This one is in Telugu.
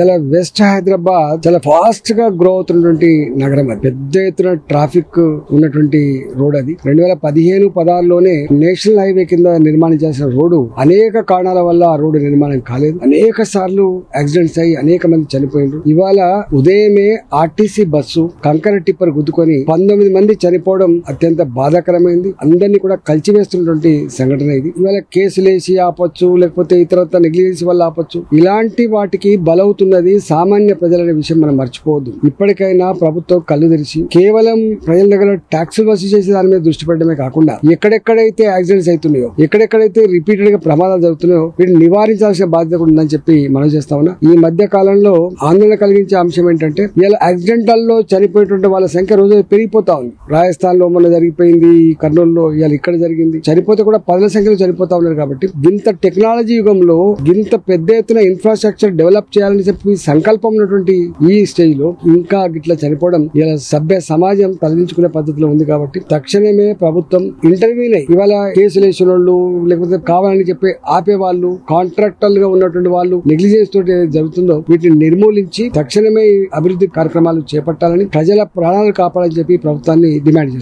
ఇలా వెస్ట్ హైదరాబాద్ చాలా ఫాస్ట్ గా గ్రో అవుతున్నటువంటి నగరం. అది పెద్ద ఎత్తున ట్రాఫిక్ ఉన్నటువంటి రోడ్. అది 2015-16లోనే నేషనల్ హైవే కింద నిర్మాణం చేసిన రోడ్డు అనేక కారణాల వల్ల ఆ రోడ్డు నిర్మాణం కాలేదు. అనేక సార్లు యాక్సిడెంట్స్ అయ్యి అనేక మంది చనిపోయినారు. ఇవాళ ఉదయమే ఆర్టీసీ బస్సు కంకర టిప్పర్ గుద్దుకొని 19 మంది చనిపోవడం అత్యంత బాధాకరమైంది. అందరినీ కూడా కలిచివేస్తున్నటువంటి సంఘటన ఇది. ఇవాళ కేసులేసి ఆపొచ్చు, లేకపోతే ఇతరత్ర నెగ్లిజెన్స్ వల్ల ఆపొచ్చు. ఇలాంటి వాటికి బలవుతున్నది సామాన్య ప్రజలనే విషయం మనం మర్చిపోవద్దు. ఇప్పటికైనా ప్రభుత్వం కళ్ళు తెరిచి కేవలం ప్రజల దగ్గర ట్యాక్సులు వసూలు చేసే దాని మీద దృష్టి పెట్టడమే కాకుండా ఎక్కడెక్కడైతే యాక్సిడెంట్స్ అవుతున్నాయో, ఎక్కడెక్కడైతే రిపీటెడ్ గా ప్రమాదాలు జరుగుతున్నాయో వీటిని నివారించాల్సిన బాధ్యత కూడా ఉందని చెప్పి మనం చేస్తా ఉన్నా. ఈ మధ్య కాలంలో ఆందోళన కలిగించే అంశం ఏంటంటే ఇలా యాక్సిడెంటల్లో చనిపోయేటువంటి వాళ్ళ సంఖ్య రోజు పెరిగిపోతా ఉంది. రాజస్థాన్ లో మొన్న జరిగిపోయింది, కర్నూలులో ఇవాళ ఇక్కడ జరిగింది. చనిపోతే కూడా 10ల సంఖ్యలో చనిపోతా ఉన్నారు. కాబట్టి ఇంత టెక్నాలజీ యుగంలో ఇంత పెద్ద ఎత్తున ఇన్ఫ్రాస్ట్రక్చర్ డెవలప్ చేయాలని చెప్పి సంకల్పం ఉన్నటువంటి ఈ స్టేజ్ లో ఇంకా గిట్లా చనిపోవడం ఇలా సభ్య సమాజం తలదించుకునే పద్ధతిలో ఉంది. కాబట్టి తక్షణమే ప్రభుత్వం ఇంటర్వ్యూన్ అయ్యి ఇవాళ కేసులు వేసిన వాళ్ళు, లేకపోతే కావాలని చెప్పి ఆపే వాళ్ళు, కాంట్రాక్టర్ గా ఉన్నటువంటి వాళ్ళు నెగ్లిజెన్స్ తోటి జరుగుతుందో వీటిని నిర్మూలించి తక్షణమే అభివృద్ధి కార్యక్రమాలు చేపట్టాలని, ప్రజల ప్రాణాలు కాపాడాలని చెప్పి ప్రభుత్వాన్ని డిమాండ్ చేస్తారు.